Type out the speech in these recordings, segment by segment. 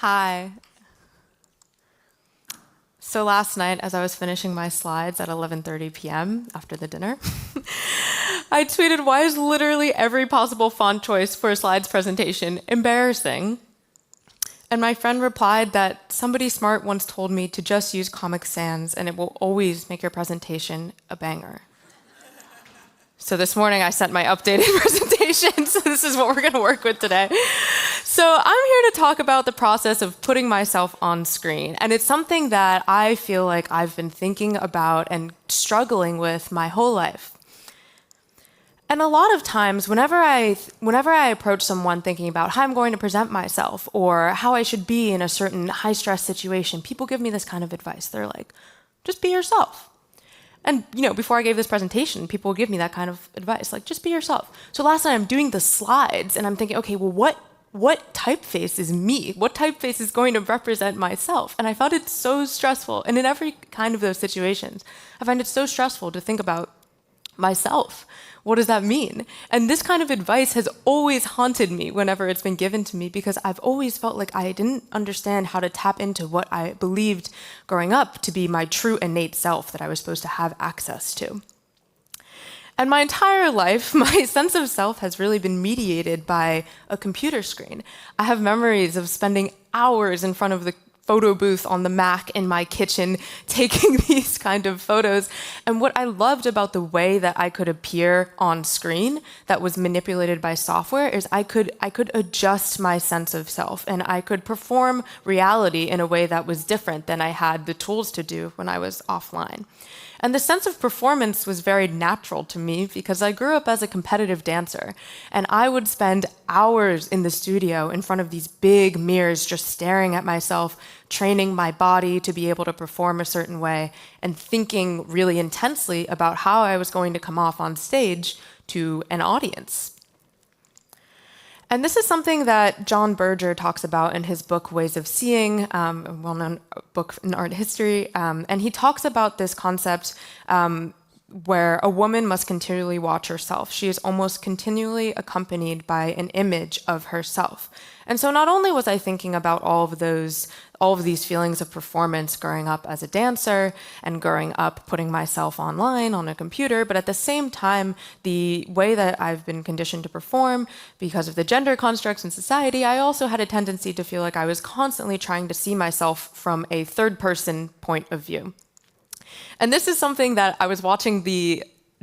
Hi. So last night, as I was finishing my slides at 11:30 p.m. after the dinner, I tweeted, "Why is literally every possible font choice for a slides presentation embarrassing?" And my friend replied that somebody smart once told me to just use Comic Sans and it will always make your presentation a banger. So this morning I sent my updated presentation, so this is what we're going to work with today. So I'm here to talk about the process of putting myself on screen, and it's something that I feel like I've been thinking about and struggling with my whole life. And a lot of times, whenever I approach someone thinking about how I'm going to present myself or how I should be in a certain high-stress situation, people give me this kind of advice. They're like, just be yourself. And, before I gave this presentation, people would give me that kind of advice, like, just be yourself. So last night I'm doing the slides and I'm thinking, okay, well, what typeface is me? What typeface is going to represent myself? And I found it so stressful. And in every kind of those situations, I find it so stressful to think about myself. What does that mean? And this kind of advice has always haunted me whenever it's been given to me, because I've always felt like I didn't understand how to tap into what I believed growing up to be my true innate self that I was supposed to have access to. And my entire life, my sense of self has really been mediated by a computer screen. I have memories of spending hours in front of the photo booth on the Mac in my kitchen taking these kind of photos. And what I loved about the way that I could appear on screen that was manipulated by software is I could adjust my sense of self and I could perform reality in a way that was different than I had the tools to do when I was offline. And the sense of performance was very natural to me because I grew up as a competitive dancer, and I would spend hours in the studio in front of these big mirrors just staring at myself, training my body to be able to perform a certain way, and thinking really intensely about how I was going to come off on stage to an audience. And this is something that John Berger talks about in his book, Ways of Seeing, a well-known book in art history. And he talks about this concept where a woman must continually watch herself. She is almost continually accompanied by an image of herself. And so not only was I thinking about all of these feelings of performance growing up as a dancer and growing up putting myself online on a computer, but at the same time, the way that I've been conditioned to perform because of the gender constructs in society, I also had a tendency to feel like I was constantly trying to see myself from a third-person point of view. And this is something that I was watching the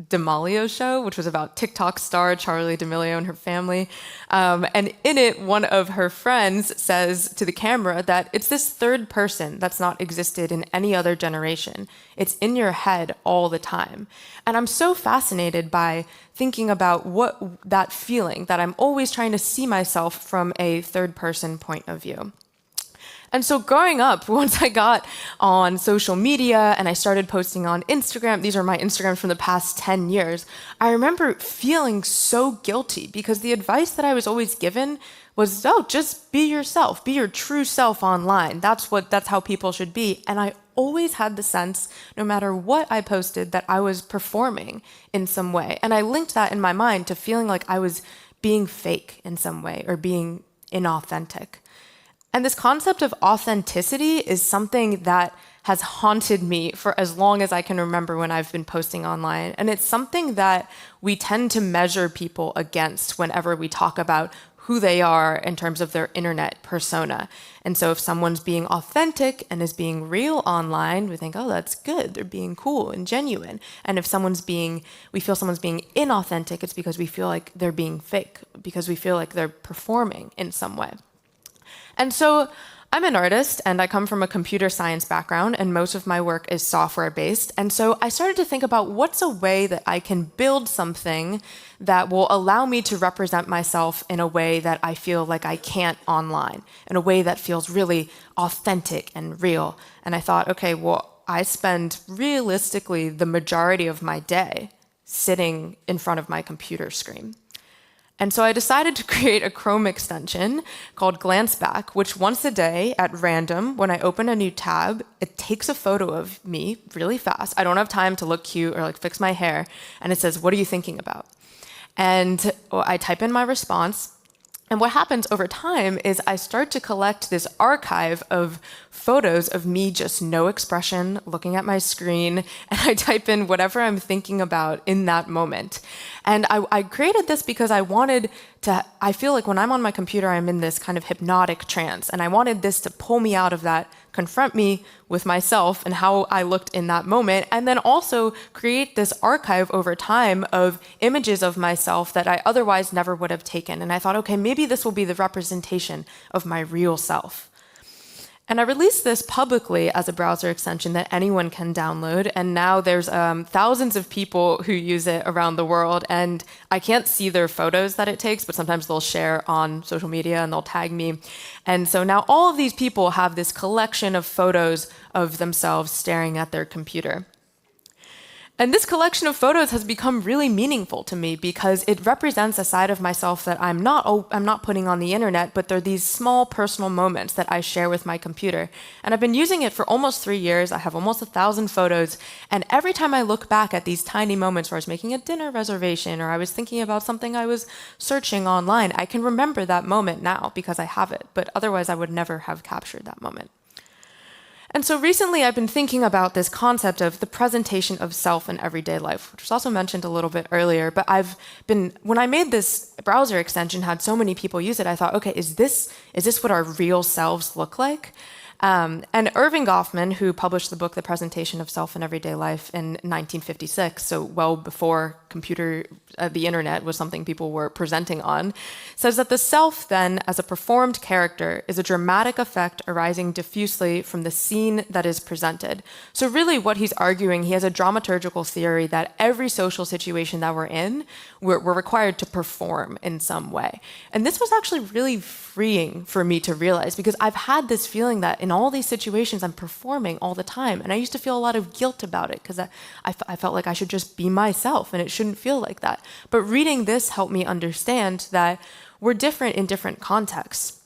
D'Amelio show, which was about TikTok star Charli D'Amelio and her family. And in it, one of her friends says to the camera that it's this third person that's not existed in any other generation. It's in your head all the time. And I'm so fascinated by thinking about what that feeling that I'm always trying to see myself from a third person point of view. And so growing up, once I got on social media and I started posting on Instagram, these are my Instagrams from the past 10 years, I remember feeling so guilty because the advice that I was always given was, oh, just be yourself, be your true self online. That's how people should be. And I always had the sense, no matter what I posted, that I was performing in some way. And I linked that in my mind to feeling like I was being fake in some way or being inauthentic. And this concept of authenticity is something that has haunted me for as long as I can remember when I've been posting online. And it's something that we tend to measure people against whenever we talk about who they are in terms of their internet persona. And so if someone's being authentic and is being real online, we think, oh, that's good. They're being cool and genuine. And if we feel someone's being inauthentic, it's because we feel like they're being fake, because we feel like they're performing in some way. And so I'm an artist and I come from a computer science background and most of my work is software based. And so I started to think about what's a way that I can build something that will allow me to represent myself in a way that I feel like I can't online, in a way that feels really authentic and real. And I thought, okay, well, I spend realistically the majority of my day sitting in front of my computer screen. And so I decided to create a Chrome extension called Glance Back, which once a day at random, when I open a new tab, it takes a photo of me really fast. I don't have time to look cute or fix my hair. And it says, what are you thinking about? And I type in my response. And what happens over time is I start to collect this archive of photos of me just no expression, looking at my screen, and I type in whatever I'm thinking about in that moment. And I created this because I feel like when I'm on my computer, I'm in this kind of hypnotic trance, and I wanted this to pull me out of that, confront me with myself and how I looked in that moment, and then also create this archive over time of images of myself that I otherwise never would have taken. And I thought, okay, maybe this will be the representation of my real self. And I released this publicly as a browser extension that anyone can download. And now there's thousands of people who use it around the world. And I can't see their photos that it takes, but sometimes they'll share on social media and they'll tag me. And so now all of these people have this collection of photos of themselves staring at their computer. And this collection of photos has become really meaningful to me because it represents a side of myself that I'm not putting on the internet, but they're these small personal moments that I share with my computer. And I've been using it for almost 3 years. I have almost 1,000 photos. And every time I look back at these tiny moments where I was making a dinner reservation or I was thinking about something I was searching online, I can remember that moment now because I have it. But otherwise, I would never have captured that moment. And so recently I've been thinking about this concept of the presentation of self in everyday life, which was also mentioned a little bit earlier, but when I made this browser extension, had so many people use it, I thought, okay, is this what our real selves look like? And Irving Goffman, who published the book The Presentation of Self in Everyday Life in 1956, so well before the internet was something people were presenting on, says that the self then, as a performed character, is a dramatic effect arising diffusely from the scene that is presented. So really what he's arguing, he has a dramaturgical theory that every social situation that we're in, we're required to perform in some way. And this was actually really freeing for me to realize, because I've had this feeling that in all these situations I'm performing all the time, and I used to feel a lot of guilt about it because I felt like I should just be myself and it shouldn't feel like that. But reading this helped me understand that we're different in different contexts.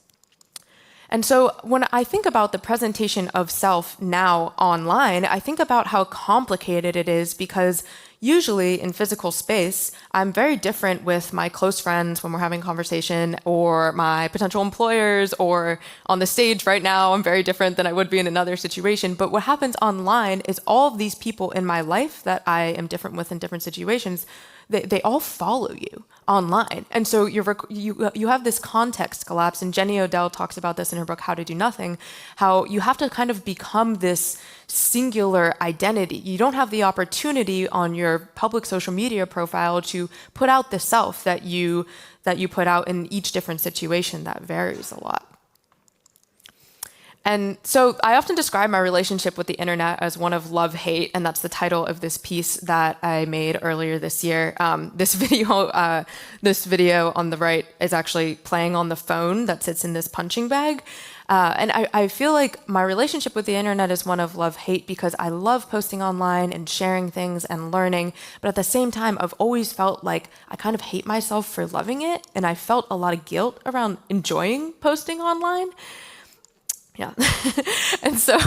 And so when I think about the presentation of self now online, I think about how complicated it is because usually in physical space, I'm very different with my close friends when we're having a conversation, or my potential employers, or on the stage right now, I'm very different than I would be in another situation. But what happens online is all of these people in my life that I am different with in different situations, they all follow you online. And so you have this context collapse, and Jenny Odell talks about this in her book, How to Do Nothing, how you have to kind of become this singular identity. You don't have the opportunity on your public social media profile to put out the self that you put out in each different situation. That varies a lot. And so I often describe my relationship with the internet as one of love-hate, and that's the title of this piece that I made earlier this year. This video on the right is actually playing on the phone that sits in this punching bag. And I feel like my relationship with the internet is one of love-hate because I love posting online and sharing things and learning, but at the same time, I've always felt like I kind of hate myself for loving it, and I felt a lot of guilt around enjoying posting online. Yeah. And so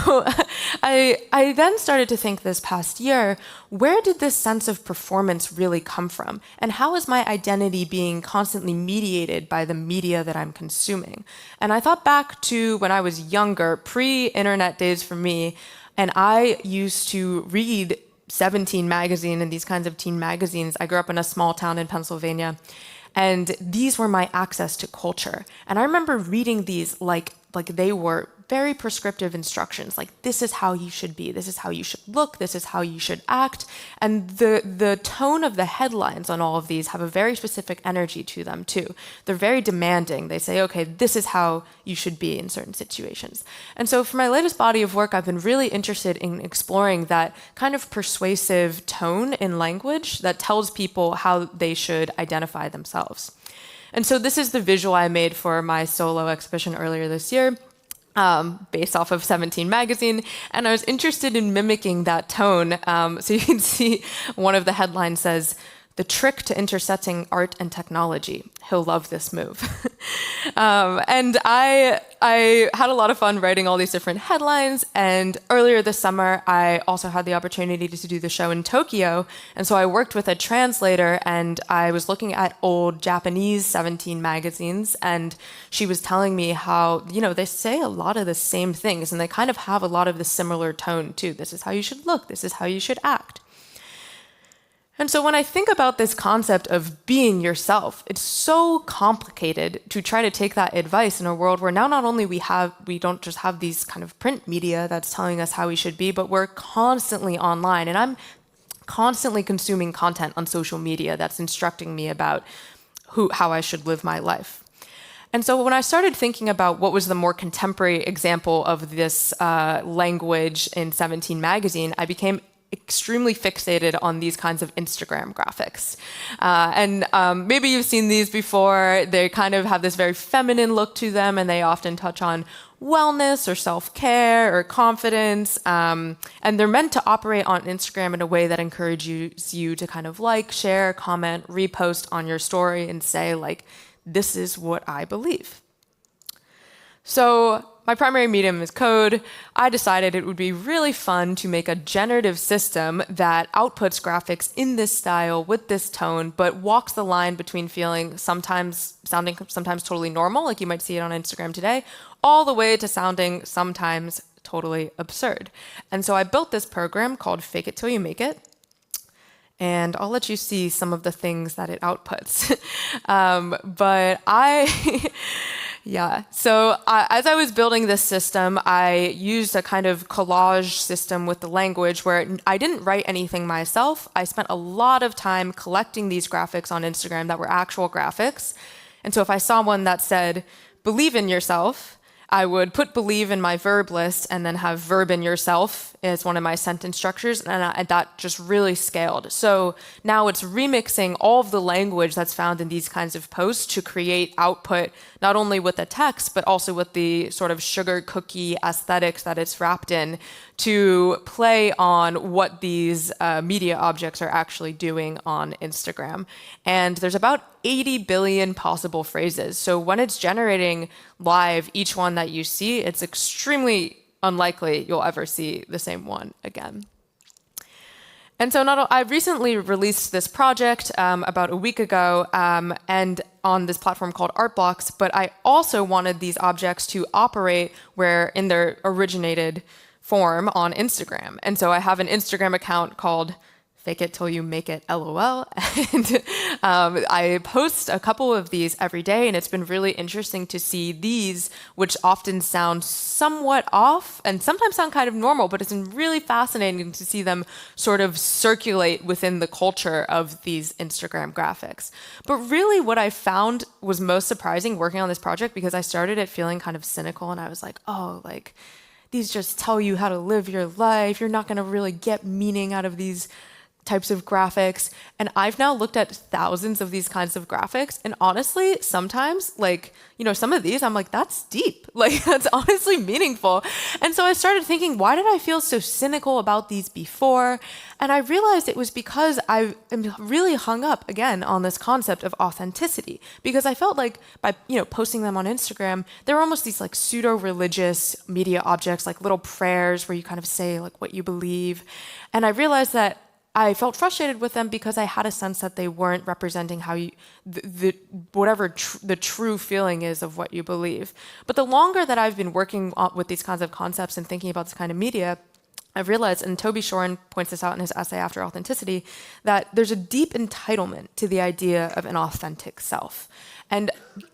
I then started to think this past year, where did this sense of performance really come from? And how is my identity being constantly mediated by the media that I'm consuming? And I thought back to when I was younger, pre-internet days for me, and I used to read 17 magazine and these kinds of teen magazines. I grew up in a small town in Pennsylvania, and these were my access to culture. And I remember reading these like they were very prescriptive instructions, like this is how you should be, this is how you should look, this is how you should act. And the tone of the headlines on all of these have a very specific energy to them too. They're very demanding. They say, okay, this is how you should be in certain situations. And so for my latest body of work, I've been really interested in exploring that kind of persuasive tone in language that tells people how they should identify themselves. And so this is the visual I made for my solo exhibition earlier this year, based off of 17 magazine, and I was interested in mimicking that tone. So you can see one of the headlines says, "The trick to intersecting art and technology. He'll love this move." And I had a lot of fun writing all these different headlines. And earlier this summer, I also had the opportunity to do the show in Tokyo. And so I worked with a translator, and I was looking at old Japanese 17 magazines. And she was telling me how, they say a lot of the same things, and they kind of have a lot of the similar tone too. This is how you should look. This is how you should act. And so when I think about this concept of being yourself, it's so complicated to try to take that advice in a world where now not only we don't just have these kind of print media that's telling us how we should be, but we're constantly online. And I'm constantly consuming content on social media that's instructing me about how I should live my life. And so when I started thinking about what was the more contemporary example of this language in 17 magazine, I became extremely fixated on these kinds of Instagram graphics. And maybe you've seen these before. They kind of have this very feminine look to them, and they often touch on wellness or self-care or confidence. And they're meant to operate on Instagram in a way that encourages you to kind of like, share, comment, repost on your story and say, like, this is what I believe. So my primary medium is code. I decided it would be really fun to make a generative system that outputs graphics in this style with this tone, but walks the line between sounding sometimes totally normal, like you might see it on Instagram today, all the way to sounding sometimes totally absurd. And so I built this program called Fake It Till You Make It. And I'll let you see some of the things that it outputs. So as I was building this system, I used a kind of collage system with the language where I didn't write anything myself. I spent a lot of time collecting these graphics on Instagram that were actual graphics. And so if I saw one that said, believe in yourself, I would put believe in my verb list and then have verb in yourself as one of my sentence structures, and that just really scaled. So now it's remixing all of the language that's found in these kinds of posts to create output, not only with the text, but also with the sort of sugar cookie aesthetics that it's wrapped in to play on what these media objects are actually doing on Instagram. And there's about 80 billion possible phrases. So when it's generating live each one that you see, it's extremely unlikely you'll ever see the same one again. And so I recently released this project about a week ago and on this platform called Artblocks, but I also wanted these objects to operate where in their originated form on Instagram. And so I have an Instagram account called Fake It Till You Make It LOL. And I post a couple of these every day, and it's been really interesting to see these, which often sound somewhat off and sometimes sound kind of normal, but it's been really fascinating to see them sort of circulate within the culture of these Instagram graphics. But really what I found was most surprising working on this project, because I started it feeling kind of cynical, and I was like, these just tell you how to live your life. You're not going to really get meaning out of these types of graphics. And I've now looked at thousands of these kinds of graphics, and honestly, sometimes some of these I'm like, that's deep, that's honestly meaningful. And so I started thinking, why did I feel so cynical about these before? And I realized it was because I am really hung up again on this concept of authenticity, because I felt like by posting them on Instagram, they were almost these pseudo-religious media objects, like little prayers where you kind of say what you believe. And I realized that I felt frustrated with them because I had a sense that they weren't representing how the true feeling is of what you believe. But the longer that I've been working with these kinds of concepts and thinking about this kind of media, I've realized, and Toby Shorin points this out in his essay After Authenticity, that there's a deep entitlement to the idea of an authentic self. And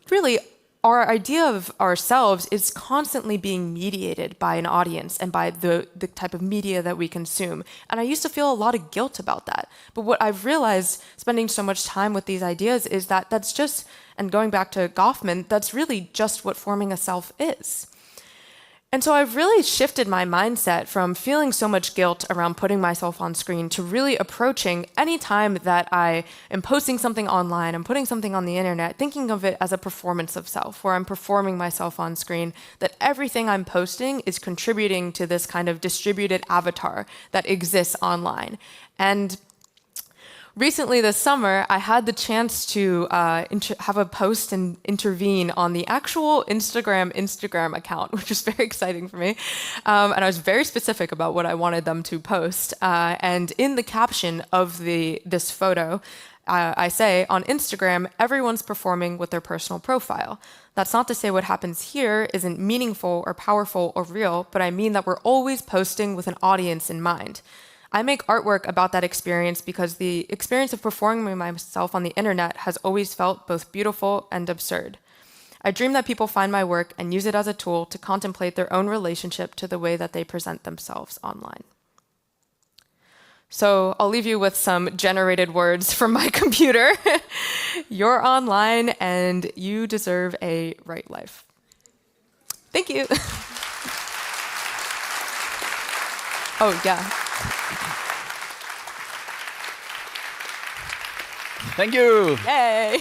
really, our idea of ourselves is constantly being mediated by an audience and by the type of media that we consume. And I used to feel a lot of guilt about that. But what I've realized spending so much time with these ideas is that that's just, and going back to Goffman, that's really just what forming a self is. And so I've really shifted my mindset from feeling so much guilt around putting myself on screen to really approaching any time that I am posting something online, I'm putting something on the internet, thinking of it as a performance of self, where I'm performing myself on screen, that everything I'm posting is contributing to this kind of distributed avatar that exists online. And Recently this summer, I had the chance to have a post and intervene on the actual Instagram account, which was very exciting for me. And I was very specific about what I wanted them to post. And in the caption of this photo, I say, on Instagram, everyone's performing with their personal profile. That's not to say what happens here isn't meaningful or powerful or real, but I mean that we're always posting with an audience in mind. I make artwork about that experience because the experience of performing myself on the internet has always felt both beautiful and absurd. I dream that people find my work and use it as a tool to contemplate their own relationship to the way that they present themselves online. So I'll leave you with some generated words from my computer. You're online and you deserve a right life. Thank you. Oh, yeah. Thank you. Yay.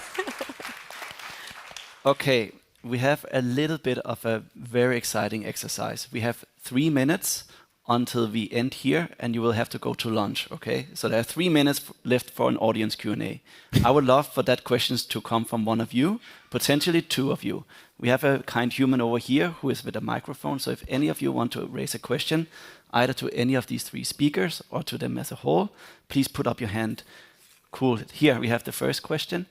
Okay, we have a little bit of a very exciting exercise. We have 3 minutes until we end here, and you will have to go to lunch, okay? So there are 3 minutes left for an audience Q&A. I would love for that questions to come from one of you, potentially 2 of you. We have a kind human over here who is with a microphone, so if any of you want to raise a question, either to any of these 3 speakers or to them as a whole, please put up your hand. Cool. Here we have the first question.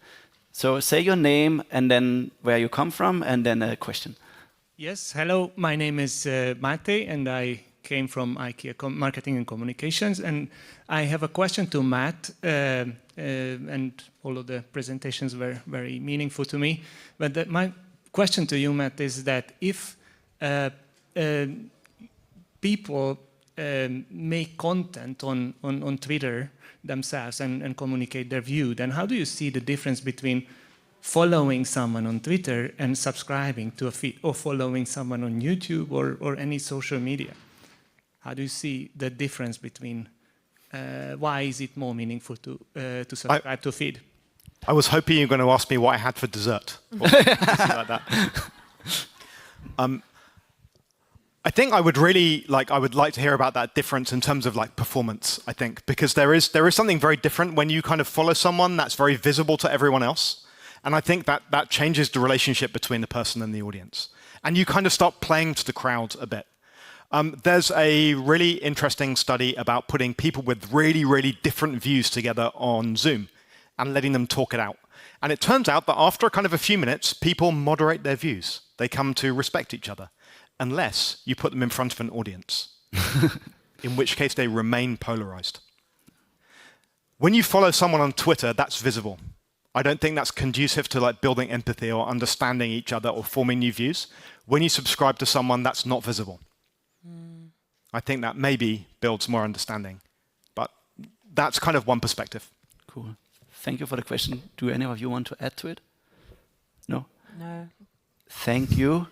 So say your name and then where you come from and then a question. Yes, hello. My name is Mate and I came from IKEA Marketing and Communications. And I have a question to Matt. And all of the presentations were very meaningful to me. But my question to you, Matt, is that if people make content on Twitter themselves and communicate their view, then how do you see the difference between following someone on Twitter and subscribing to a feed, or following someone on YouTube or any social media? How do you see the difference between why is it more meaningful to subscribe to a feed? I was hoping you were going to ask me what I had for dessert. Or something like that. I think I would like to hear about that difference in terms of like performance, I think, because there is something very different when you kind of follow someone that's very visible to everyone else. And I think that changes the relationship between the person and the audience. And you kind of start playing to the crowd a bit. There's a really interesting study about putting people with really, really different views together on Zoom and letting them talk it out. And it turns out that after kind of a few minutes, people moderate their views. They come to respect each other. Unless you put them in front of an audience, in which case they remain polarized. When you follow someone on Twitter, that's visible. I don't think that's conducive to like building empathy or understanding each other or forming new views. When you subscribe to someone, that's not visible. I think that maybe builds more understanding. But that's kind of one perspective. Cool. Thank you for the question. Do any of you want to add to it? No? No. Thank you.